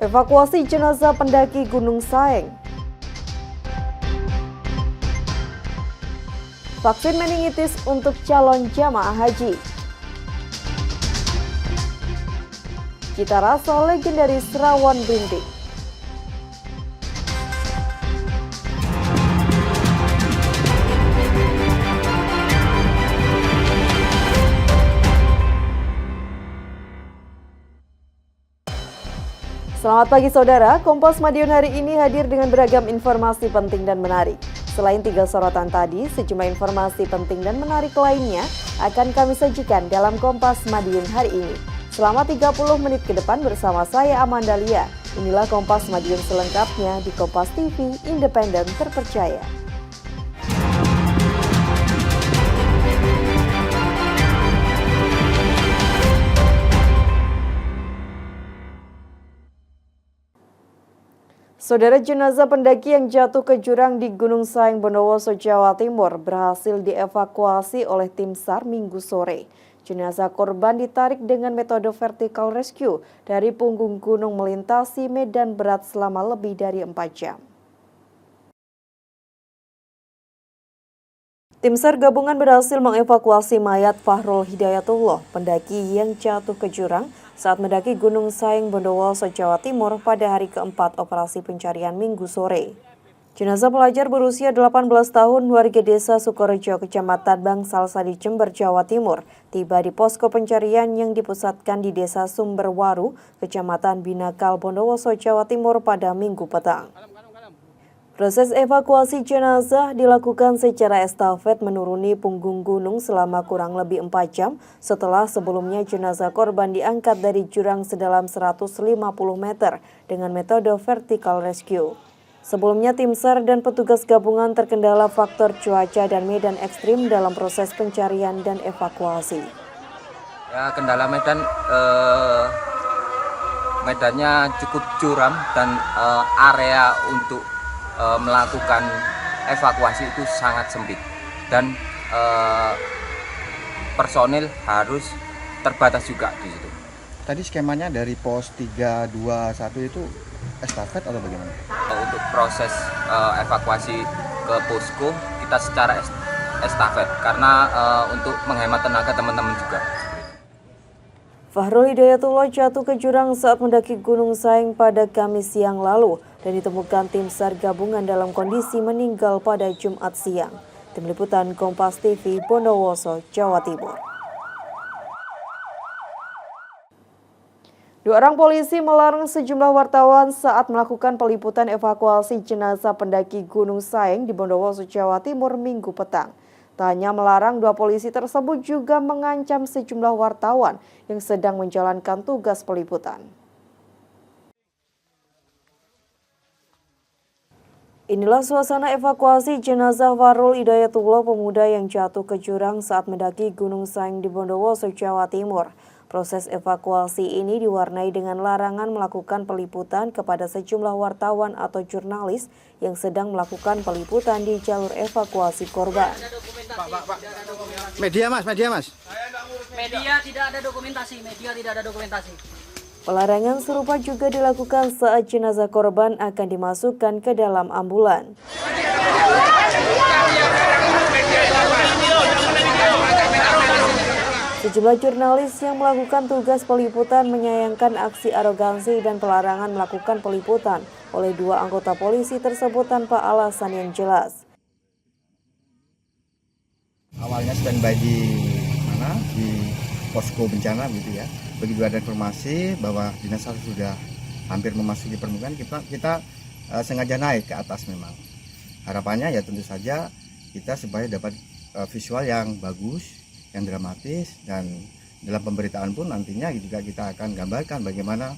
Evakuasi jenazah pendaki Gunung Saeng. Vaksin meningitis untuk calon jamaah haji. Cita rasa legendaris rawon brintik. Selamat pagi saudara, Kompas Madiun hari ini hadir dengan beragam informasi penting dan menarik. Selain 3 sorotan tadi, sejumlah informasi penting dan menarik lainnya akan kami sajikan dalam Kompas Madiun hari ini. Selama 30 menit ke depan bersama saya Amanda Lia. Inilah Kompas Madiun selengkapnya di Kompas TV, independen terpercaya. Saudara, jenazah pendaki yang jatuh ke jurang di Gunung Saeng, Bondowoso, Jawa Timur berhasil dievakuasi oleh tim SAR Minggu sore. Jenazah korban ditarik dengan metode vertical rescue dari punggung gunung melintasi medan berat selama lebih dari 4 jam. Tim SAR gabungan berhasil mengevakuasi mayat Fahrul Hidayatullah, pendaki yang jatuh ke jurang saat mendaki Gunung Saeng, Bondowoso, Jawa Timur pada hari keempat operasi pencarian Minggu sore. Jenazah pelajar berusia 18 tahun warga desa Sukorejo, Kecamatan Bangsalsari, Jember, Jawa Timur, tiba di posko pencarian yang dipusatkan di desa Sumberwaru, Kecamatan Binakal, Bondowoso, Jawa Timur pada Minggu petang. Proses evakuasi jenazah dilakukan secara estafet menuruni punggung gunung selama kurang lebih 4 jam setelah sebelumnya jenazah korban diangkat dari jurang sedalam 150 meter dengan metode vertical rescue. Sebelumnya tim SAR dan petugas gabungan terkendala faktor cuaca dan medan ekstrim dalam proses pencarian dan evakuasi. Ya, kendala medannya cukup curam dan area untuk melakukan evakuasi itu sangat sempit dan personil harus terbatas juga di situ. Tadi skemanya dari pos 321 itu estafet atau bagaimana? Untuk proses evakuasi ke posko kita secara estafet karena untuk menghemat tenaga teman-teman juga. Fahrul Hidayatullah jatuh ke jurang saat mendaki Gunung Saeng pada Kamis siang lalu dan ditemukan tim SAR gabungan dalam kondisi meninggal pada Jumat siang. Tim Liputan Kompas TV, Bondowoso, Jawa Timur. 2 orang polisi melarang sejumlah wartawan saat melakukan peliputan evakuasi jenazah pendaki Gunung Saeng di Bondowoso, Jawa Timur Minggu petang. Tak hanya melarang, 2 polisi tersebut juga mengancam sejumlah wartawan yang sedang menjalankan tugas peliputan. Inilah suasana evakuasi jenazah Fahrul Hidayatullah, pemuda yang jatuh ke jurang saat mendaki Gunung Saeng di Bondowoso, Jawa Timur. Proses evakuasi ini diwarnai dengan larangan melakukan peliputan kepada sejumlah wartawan atau jurnalis yang sedang melakukan peliputan di jalur evakuasi korban. Media mas. Media tidak ada dokumentasi. Pelarangan serupa juga dilakukan saat jenazah korban akan dimasukkan ke dalam ambulan. Sejumlah jurnalis yang melakukan tugas peliputan menyayangkan aksi arogansi dan pelarangan melakukan peliputan oleh 2 anggota polisi tersebut tanpa alasan yang jelas. Awalnya standby di mana? Di posko bencana gitu ya. Begitu ada informasi bahwa jenazah sudah hampir memasuki permukaan, kita sengaja naik ke atas memang. Harapannya ya tentu saja kita supaya dapat visual yang bagus, yang dramatis, dan dalam pemberitaan pun nantinya juga kita akan gambarkan bagaimana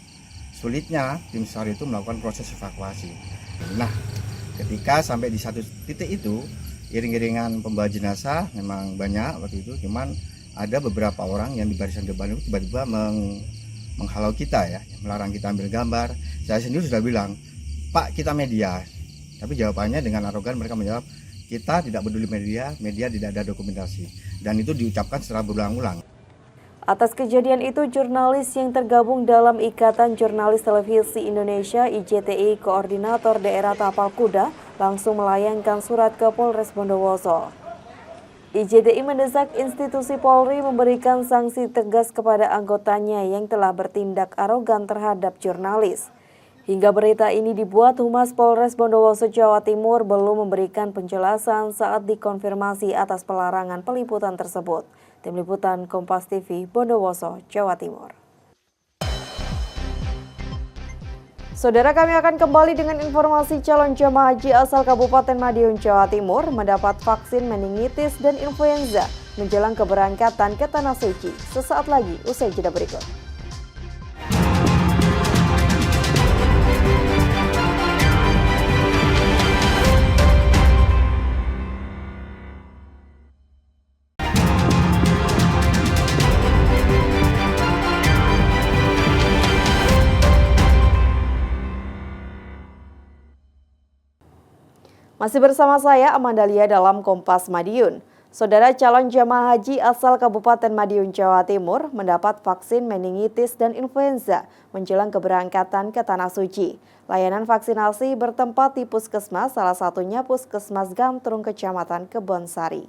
sulitnya tim SAR itu melakukan proses evakuasi. Nah, ketika sampai di satu titik itu, iring-iringan pembawa jenazah memang banyak waktu itu, cuman ada beberapa orang yang di barisan depan itu tiba-tiba menghalau kita ya, melarang kita ambil gambar. Saya sendiri sudah bilang, Pak, kita media. Tapi jawabannya dengan arogan mereka menjawab, kita tidak peduli media tidak ada dokumentasi. Dan itu diucapkan secara berulang-ulang. Atas kejadian itu, jurnalis yang tergabung dalam Ikatan Jurnalis Televisi Indonesia (IJTI) Koordinator Daerah Tapal Kuda langsung melayangkan surat ke Polres Bondowoso. IJTI mendesak institusi Polri memberikan sanksi tegas kepada anggotanya yang telah bertindak arogan terhadap jurnalis. Hingga berita ini dibuat, Humas Polres Bondowoso, Jawa Timur belum memberikan penjelasan saat dikonfirmasi atas pelarangan peliputan tersebut. Tim Liputan Kompas TV, Bondowoso, Jawa Timur. Saudara, kami akan kembali dengan informasi calon jemaah haji asal Kabupaten Madiun, Jawa Timur mendapat vaksin meningitis dan influenza menjelang keberangkatan ke Tanah Suci. Sesaat lagi, usai jeda berikut. Masih bersama saya, Amandalia, dalam Kompas Madiun. Saudara, calon jemaah haji asal Kabupaten Madiun, Jawa Timur mendapat vaksin meningitis dan influenza menjelang keberangkatan ke Tanah Suci. Layanan vaksinasi bertempat di puskesmas, salah satunya Puskesmas Gantrung, Kecamatan Kebonsari.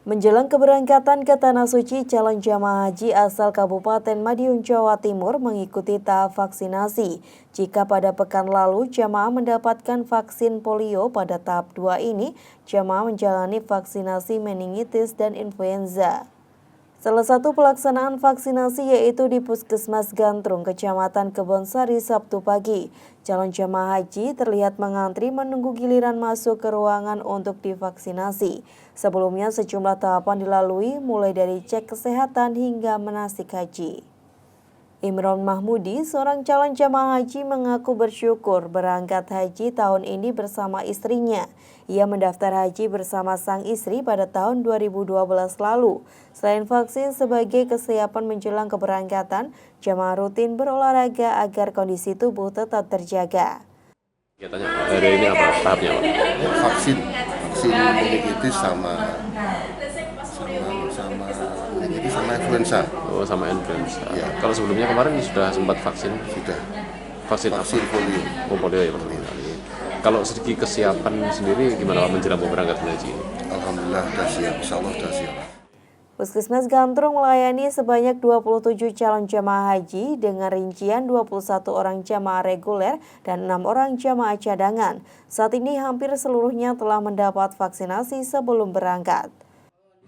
Menjelang keberangkatan ke Tanah Suci, calon jemaah haji asal Kabupaten Madiun, Jawa Timur mengikuti tahap vaksinasi. Jika pada pekan lalu jemaah mendapatkan vaksin polio, pada tahap 2 ini jemaah menjalani vaksinasi meningitis dan influenza. Salah satu pelaksanaan vaksinasi yaitu di Puskesmas Gantrung, Kecamatan Kebonsari, Sabtu pagi. Calon jemaah haji terlihat mengantri menunggu giliran masuk ke ruangan untuk divaksinasi. Sebelumnya sejumlah tahapan dilalui, mulai dari cek kesehatan hingga manasik haji. Imron Mahmudi, seorang calon jemaah haji, mengaku bersyukur berangkat haji tahun ini bersama istrinya. Ia mendaftar haji bersama sang istri pada tahun 2012 lalu. Selain vaksin sebagai kesiapan menjelang keberangkatan, jemaah rutin berolahraga agar kondisi tubuh tetap terjaga. Kegiatannya hari ini apa tahapnya, Pak? Vaksin meningitis sama influenza. Oh, sama influenza. Ya. Kalau sebelumnya kemarin sudah sempat vaksin? Sudah. Vaksin Vaksin apa? polio. Oh, polio ya pertama kali. Kalau segi kesiapan sendiri gimana Pak menjelang keberangkatan haji ini? Alhamdulillah sudah siap, insya Allah sudah siap. Puskesmas Gantrung melayani sebanyak 27 calon jemaah haji dengan rincian 21 orang jemaah reguler dan 6 orang jemaah cadangan. Saat ini hampir seluruhnya telah mendapat vaksinasi sebelum berangkat.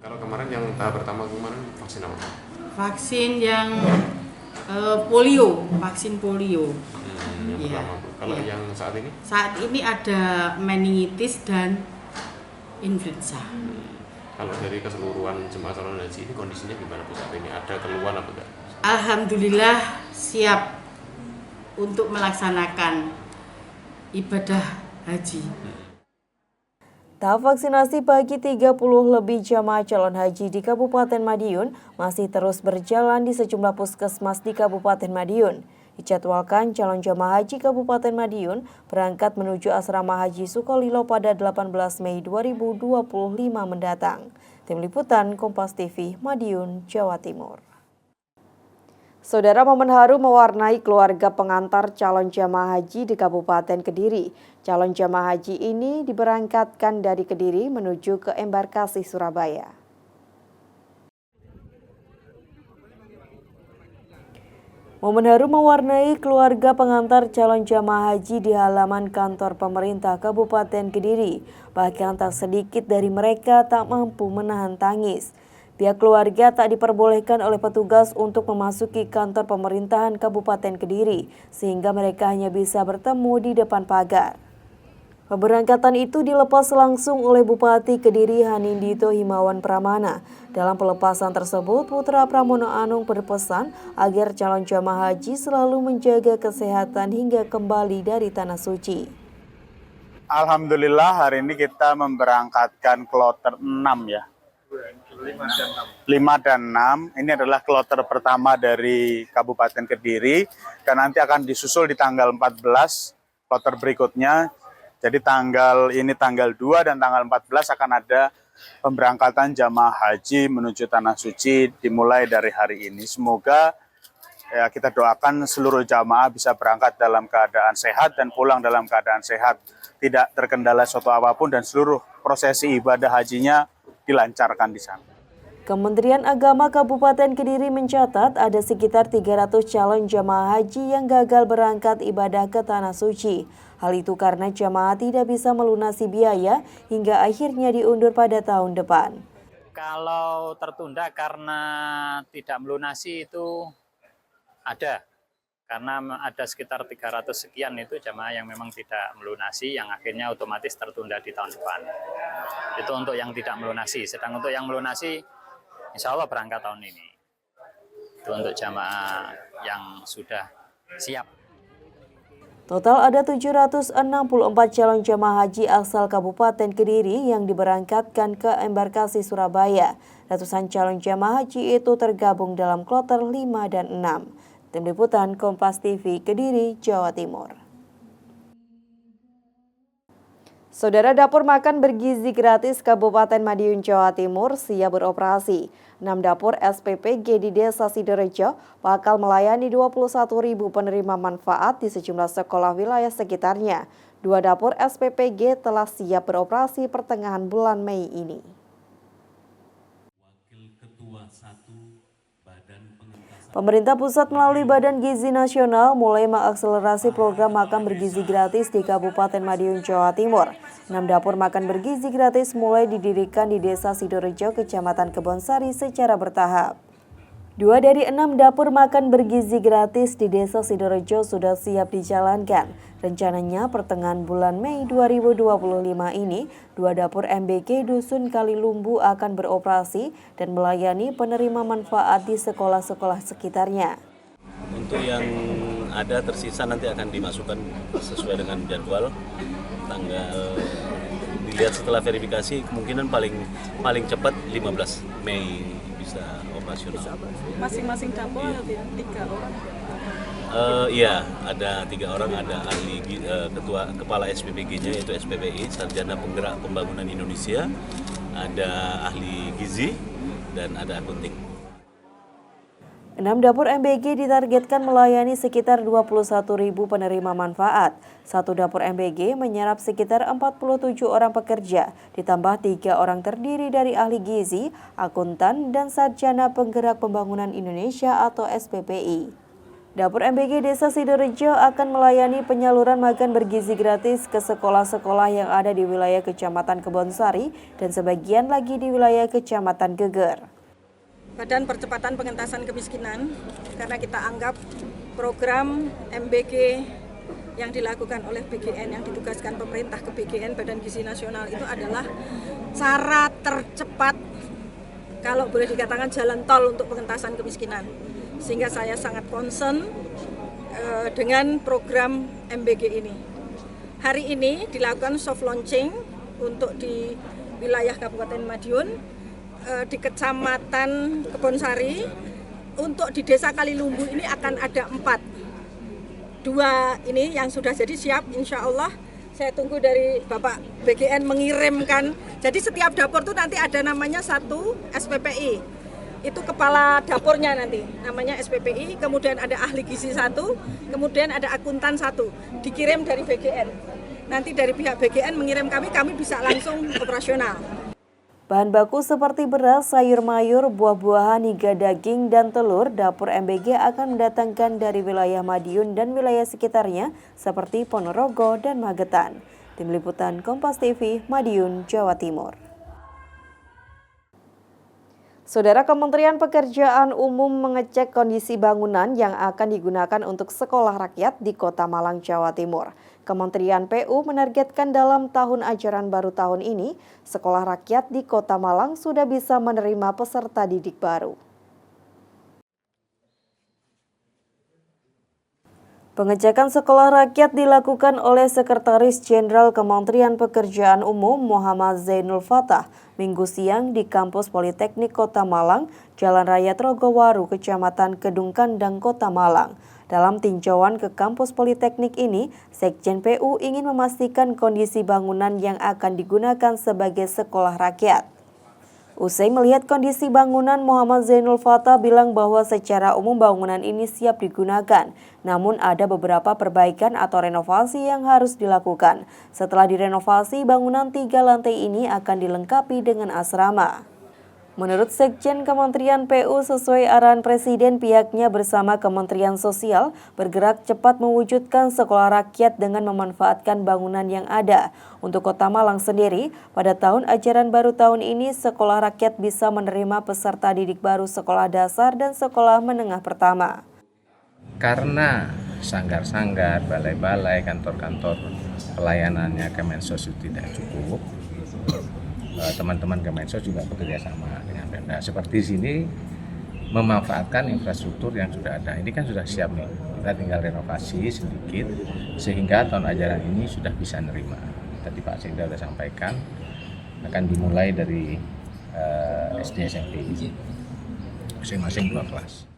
Kalau kemarin yang tahap pertama kemarin vaksin apa? Vaksin yang polio, vaksin polio. Yang Iya, pertama. Kalau iya. yang saat ini? Saat ini ada meningitis dan influenza. Kalau dari keseluruhan jemaah calon haji ini kondisinya gimana Bu saat ini? Ada keluhan apa enggak? Alhamdulillah siap untuk melaksanakan ibadah haji. Tahap vaksinasi bagi 30 lebih jemaah calon haji di Kabupaten Madiun masih terus berjalan di sejumlah puskesmas di Kabupaten Madiun. Dijadwalkan calon jemaah haji Kabupaten Madiun berangkat menuju asrama haji Sukolilo pada 18 Mei 2025 mendatang. Tim Liputan Kompas TV, Madiun, Jawa Timur. Saudara, momen haru mewarnai keluarga pengantar calon jemaah haji di Kabupaten Kediri. Calon jemaah haji ini diberangkatkan dari Kediri menuju ke embarkasi Surabaya. Momen haru mewarnai keluarga pengantar calon jemaah haji di halaman kantor pemerintah Kabupaten Kediri. Bahkan tak sedikit dari mereka tak mampu menahan tangis. Pihak keluarga tak diperbolehkan oleh petugas untuk memasuki kantor pemerintahan Kabupaten Kediri, sehingga mereka hanya bisa bertemu di depan pagar. Pemberangkatan itu dilepas langsung oleh Bupati Kediri Hanindito Himawan Pramana. Dalam pelepasan tersebut, Putra Pramono Anung berpesan agar calon jemaah haji selalu menjaga kesehatan hingga kembali dari Tanah Suci. Alhamdulillah hari ini kita memberangkatkan kloter 6 ya. 5 dan 6, ini adalah kloter pertama dari Kabupaten Kediri, dan nanti akan disusul di tanggal 14 kloter berikutnya. Jadi tanggal 2 dan tanggal 14 akan ada pemberangkatan jamaah haji menuju Tanah Suci dimulai dari hari ini. Semoga ya kita doakan seluruh jamaah bisa berangkat dalam keadaan sehat dan pulang dalam keadaan sehat, tidak terkendala suatu apapun dan seluruh prosesi ibadah hajinya dilancarkan di sana. Kementerian Agama Kabupaten Kediri mencatat ada sekitar 300 calon jamaah haji yang gagal berangkat ibadah ke Tanah Suci. Hal itu karena jamaah tidak bisa melunasi biaya hingga akhirnya diundur pada tahun depan. Kalau tertunda karena tidak melunasi itu ada. Karena ada sekitar 300 sekian itu jamaah yang memang tidak melunasi, yang akhirnya otomatis tertunda di tahun depan. Itu untuk yang tidak melunasi. Sedang untuk yang melunasi, insya Allah berangkat tahun ini. Itu untuk jamaah yang sudah siap. Total ada 764 calon jamaah haji asal Kabupaten Kediri yang diberangkatkan ke embarkasi Surabaya. Ratusan calon jamaah haji itu tergabung dalam kloter 5 dan 6. Tim Liputan Kompas TV Kediri, Jawa Timur. Saudara, dapur makan bergizi gratis Kabupaten Madiun, Jawa Timur siap beroperasi. 6 dapur SPPG di Desa Sidorejo bakal melayani 21.000 penerima manfaat di sejumlah sekolah wilayah sekitarnya. 2 dapur SPPG telah siap beroperasi pertengahan bulan Mei ini. Pemerintah pusat melalui Badan Gizi Nasional mulai mengakselerasi program makan bergizi gratis di Kabupaten Madiun, Jawa Timur. 6 dapur makan bergizi gratis mulai didirikan di Desa Sidorejo, Kecamatan Kebonsari secara bertahap. 2 dari 6 dapur makan bergizi gratis di Desa Sidorejo sudah siap dijalankan. Rencananya pertengahan bulan Mei 2025 ini, 2 dapur MBG Dusun Kalilumbu akan beroperasi dan melayani penerima manfaat di sekolah-sekolah sekitarnya. Untuk yang ada tersisa nanti akan dimasukkan sesuai dengan jadwal. Tanggal dilihat setelah verifikasi kemungkinan paling cepat 15 Mei bisa operasional. Masing-masing dapur ada 3 orang? Iya, ada 3 orang, ada ahli kepala SPPG-nya yaitu SPPI, Sarjana Penggerak Pembangunan Indonesia, ada ahli gizi, dan ada akunting. 6 dapur MBG ditargetkan melayani sekitar 21.000 penerima manfaat. 1 dapur MBG menyerap sekitar 47 orang pekerja, ditambah 3 orang terdiri dari ahli gizi, akuntan, dan Sarjana Penggerak Pembangunan Indonesia atau SPPI. Dapur MBG Desa Sidorejo akan melayani penyaluran makan bergizi gratis ke sekolah-sekolah yang ada di wilayah Kecamatan Kebonsari dan sebagian lagi di wilayah Kecamatan Geger. Badan Percepatan Pengentasan Kemiskinan, karena kita anggap program MBG yang dilakukan oleh BGN, yang ditugaskan pemerintah ke BGN, Badan Gizi Nasional, itu adalah cara tercepat, kalau boleh dikatakan jalan tol untuk pengentasan kemiskinan. Sehingga saya sangat concern dengan program MBG ini. Hari ini dilakukan soft launching untuk di wilayah Kabupaten Madiun, di Kecamatan Kebonsari. Untuk di Desa Kalilumbu ini akan ada 4. 2 ini yang sudah jadi siap, insya Allah. Saya tunggu dari Bapak BGN mengirimkan. Jadi setiap dapur tuh nanti ada namanya 1 SPPI. Itu kepala dapurnya nanti, namanya SPPI, kemudian ada ahli gizi 1, kemudian ada akuntan 1, dikirim dari BGN. Nanti dari pihak BGN mengirim kami bisa langsung operasional. Bahan baku seperti beras, sayur mayur, buah-buahan hingga daging dan telur, dapur MBG akan mendatangkan dari wilayah Madiun dan wilayah sekitarnya seperti Ponorogo dan Magetan. Tim Liputan Kompas TV, Madiun, Jawa Timur. Saudara, Kementerian Pekerjaan Umum mengecek kondisi bangunan yang akan digunakan untuk sekolah rakyat di Kota Malang, Jawa Timur. Kementerian PU menargetkan dalam tahun ajaran baru tahun ini, sekolah rakyat di Kota Malang sudah bisa menerima peserta didik baru. Pengecekan sekolah rakyat dilakukan oleh Sekretaris Jenderal Kementerian Pekerjaan Umum Muhammad Zainul Fatah Minggu siang di Kampus Politeknik Kota Malang, Jalan Raya Trogowaru, Kecamatan Kedung Kandang, Kota Malang. Dalam tinjauan ke Kampus Politeknik ini, Sekjen PU ingin memastikan kondisi bangunan yang akan digunakan sebagai sekolah rakyat. Usai melihat kondisi bangunan, Muhammad Zainul Fatah bilang bahwa secara umum bangunan ini siap digunakan, namun ada beberapa perbaikan atau renovasi yang harus dilakukan. Setelah direnovasi, bangunan 3 lantai ini akan dilengkapi dengan asrama. Menurut Sekjen Kementerian PU, sesuai arahan Presiden, pihaknya bersama Kementerian Sosial bergerak cepat mewujudkan sekolah rakyat dengan memanfaatkan bangunan yang ada. Untuk Kota Malang sendiri, pada tahun ajaran baru tahun ini, sekolah rakyat bisa menerima peserta didik baru sekolah dasar dan sekolah menengah pertama. Karena sanggar-sanggar, balai-balai, kantor-kantor pelayanannya Kemensos itu tidak cukup, teman-teman Kemensos juga bekerja sama dengan Pemda. Seperti sini memanfaatkan infrastruktur yang sudah ada. Ini kan sudah siap nih. Kita tinggal renovasi sedikit sehingga tahun ajaran ini sudah bisa nerima. Tadi Pak Sekda sudah sampaikan akan dimulai dari SD SMP masing-masing 2 kelas.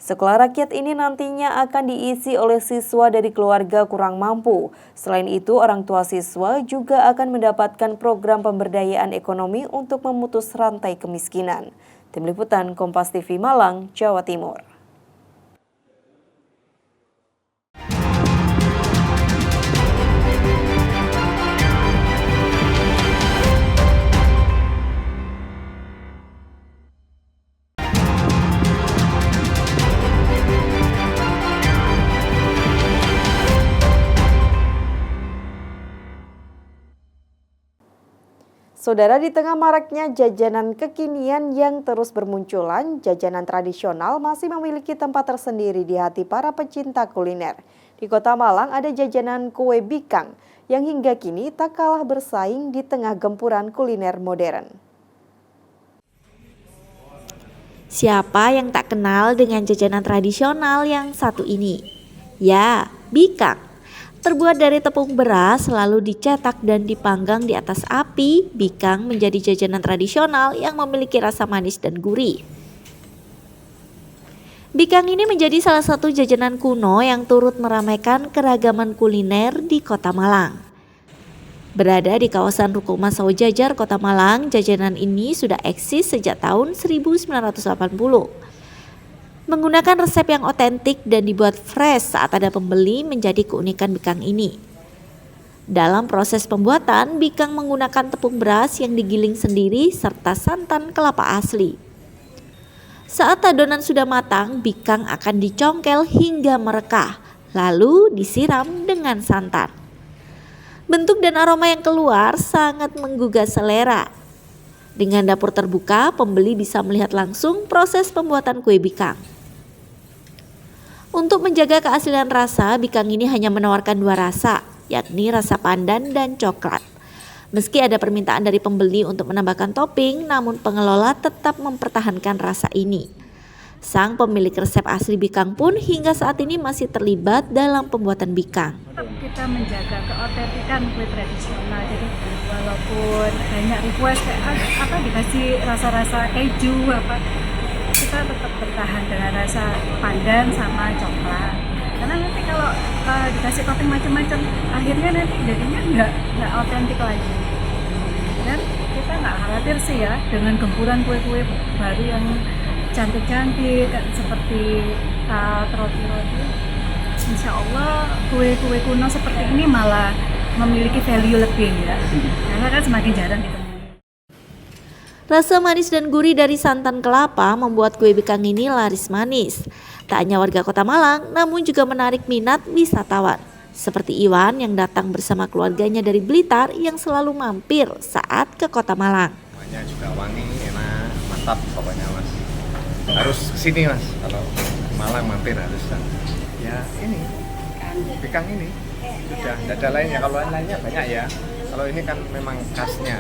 Sekolah rakyat ini nantinya akan diisi oleh siswa dari keluarga kurang mampu. Selain itu, orang tua siswa juga akan mendapatkan program pemberdayaan ekonomi untuk memutus rantai kemiskinan. Tim Liputan Kompas TV Malang, Jawa Timur. Saudara, di tengah maraknya jajanan kekinian yang terus bermunculan, jajanan tradisional masih memiliki tempat tersendiri di hati para pecinta kuliner. Di Kota Malang ada jajanan kue bikang yang hingga kini tak kalah bersaing di tengah gempuran kuliner modern. Siapa yang tak kenal dengan jajanan tradisional yang satu ini? Ya, bikang. Terbuat dari tepung beras, lalu dicetak dan dipanggang di atas api, bikang menjadi jajanan tradisional yang memiliki rasa manis dan gurih. Bikang ini menjadi salah satu jajanan kuno yang turut meramaikan keragaman kuliner di Kota Malang. Berada di kawasan Ruko Mas Saujajar, Kota Malang, jajanan ini sudah eksis sejak tahun 1980. Menggunakan resep yang otentik dan dibuat fresh saat ada pembeli menjadi keunikan bikang ini. Dalam proses pembuatan, bikang menggunakan tepung beras yang digiling sendiri serta santan kelapa asli. Saat adonan sudah matang, bikang akan dicongkel hingga merekah, lalu disiram dengan santan. Bentuk dan aroma yang keluar sangat menggugah selera. Dengan dapur terbuka, pembeli bisa melihat langsung proses pembuatan kue bikang. Untuk menjaga keaslian rasa, bikang ini hanya menawarkan 2 rasa, yakni rasa pandan dan coklat. Meski ada permintaan dari pembeli untuk menambahkan topping, namun pengelola tetap mempertahankan rasa ini. Sang pemilik resep asli bikang pun hingga saat ini masih terlibat dalam pembuatan bikang. Kita menjaga keotentikan kue tradisional, jadi walaupun banyak request kayak dikasih rasa-rasa keju kita tetap bertahan dengan rasa pandan sama coklat. Karena nanti kalau dikasih topping macam-macam, akhirnya nanti jadinya nggak otentik lagi. Dan kita nggak khawatir sih ya dengan gempuran kue-kue baru yang cantik-cantik seperti roti-roti. Insya Allah kue-kue kuno seperti ini malah memiliki value lebih ya, karena kan semakin jarang ditemui. Rasa manis dan gurih dari santan kelapa membuat kue bikang ini laris manis. Tak hanya warga Kota Malang, namun juga menarik minat wisatawan. Seperti Iwan yang datang bersama keluarganya dari Blitar yang selalu mampir saat ke Kota Malang. Semuanya juga wangi, enak, mantap pokoknya mas. Harus kesini mas, kalau Malang mampir harus. Ya ini, bikang ini sudah tidak ada lainnya. Kalau lainnya banyak ya. Kalau ini kan memang khasnya,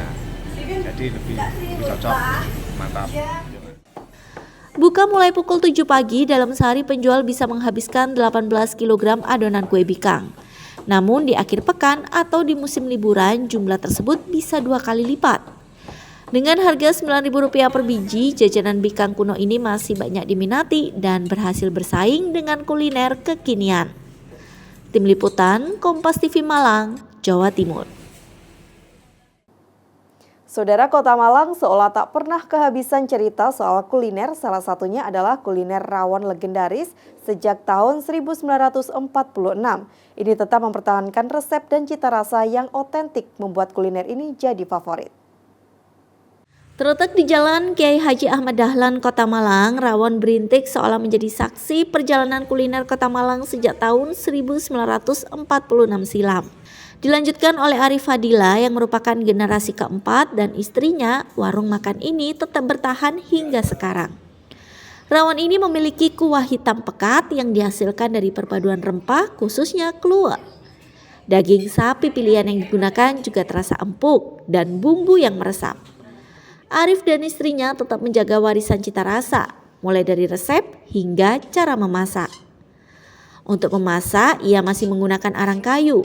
jadi lebih cocok, mantap. Buka mulai pukul 7 pagi, dalam sehari penjual bisa menghabiskan 18 kg adonan kue bikang. Namun di akhir pekan atau di musim liburan, jumlah tersebut bisa 2 kali lipat. Dengan harga Rp9.000 per biji, jajanan bikang kuno ini masih banyak diminati dan berhasil bersaing dengan kuliner kekinian. Tim Liputan Kompas TV Malang, Jawa Timur. Saudara, Kota Malang seolah tak pernah kehabisan cerita soal kuliner, salah satunya adalah kuliner rawon legendaris sejak tahun 1946. Ini tetap mempertahankan resep dan cita rasa yang otentik membuat kuliner ini jadi favorit. Terletak di Jalan Kiai Haji Ahmad Dahlan, Kota Malang, rawon berintik seolah menjadi saksi perjalanan kuliner Kota Malang sejak tahun 1946 silam. Dilanjutkan oleh Arif Fadila yang merupakan generasi keempat dan istrinya, warung makan ini tetap bertahan hingga sekarang. Rawon ini memiliki kuah hitam pekat yang dihasilkan dari perpaduan rempah khususnya kluwek. Daging sapi pilihan yang digunakan juga terasa empuk dan bumbu yang meresap. Arif dan istrinya tetap menjaga warisan cita rasa, mulai dari resep hingga cara memasak. Untuk memasak, ia masih menggunakan arang kayu.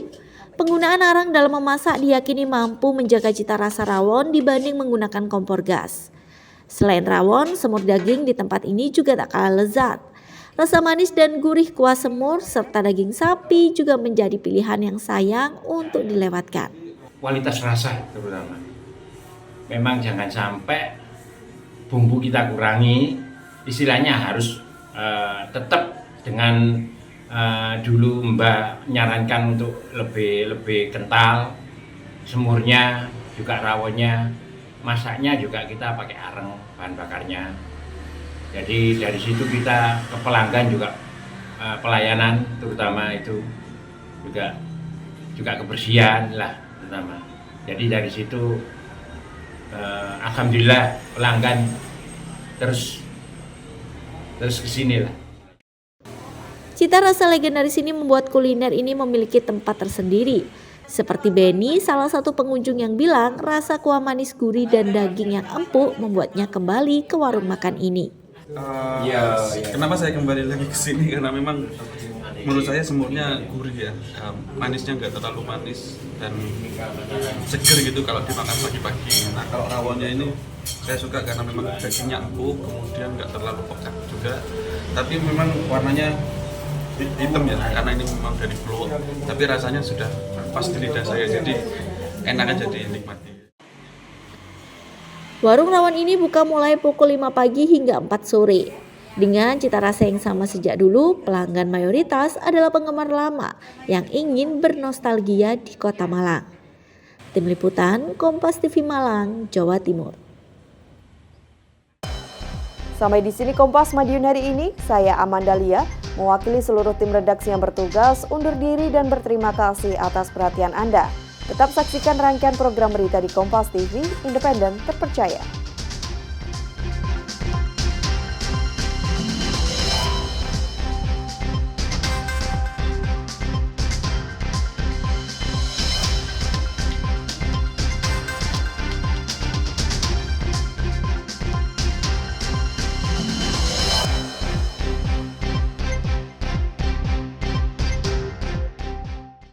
Penggunaan arang dalam memasak diyakini mampu menjaga cita rasa rawon dibanding menggunakan kompor gas. Selain rawon, semur daging di tempat ini juga tak kalah lezat. Rasa manis dan gurih kuah semur serta daging sapi juga menjadi pilihan yang sayang untuk dilewatkan. Kualitas rasa terutama. Memang jangan sampai bumbu kita kurangi, istilahnya harus tetap dengan dulu Mbak nyarankan untuk lebih kental, semurnya juga rawonnya, masaknya juga kita pakai areng bahan bakarnya. Jadi dari situ kita ke pelanggan juga pelayanan terutama itu juga kebersihan lah terutama. Jadi dari situ alhamdulillah pelanggan terus kesini lah. Cita rasa legendaris ini membuat kuliner ini memiliki tempat tersendiri. Seperti Benny, salah satu pengunjung yang bilang rasa kuah manis gurih dan daging yang empuk membuatnya kembali ke warung makan ini. Kenapa saya kembali lagi ke sini? Karena memang menurut saya semurnya gurih ya, manisnya nggak terlalu manis dan seger gitu kalau dimakan pagi-pagi. Nah kalau rawonnya ini saya suka karena memang dagingnya empuk, kemudian nggak terlalu pekat juga, tapi memang warnanya hitam ya, karena ini memang dari kluwek, tapi rasanya sudah pas di lidah saya, jadi enak aja dinikmati. Warung rawon ini buka mulai pukul 5 pagi hingga 4 sore. Dengan cita rasa yang sama sejak dulu, pelanggan mayoritas adalah penggemar lama yang ingin bernostalgia di Kota Malang. Tim Liputan, Kompas TV Malang, Jawa Timur. Sampai di sini Kompas Madiun hari ini, saya Amanda Lia, mewakili seluruh tim redaksi yang bertugas, undur diri dan berterima kasih atas perhatian Anda. Tetap saksikan rangkaian program berita di Kompas TV, independen, terpercaya.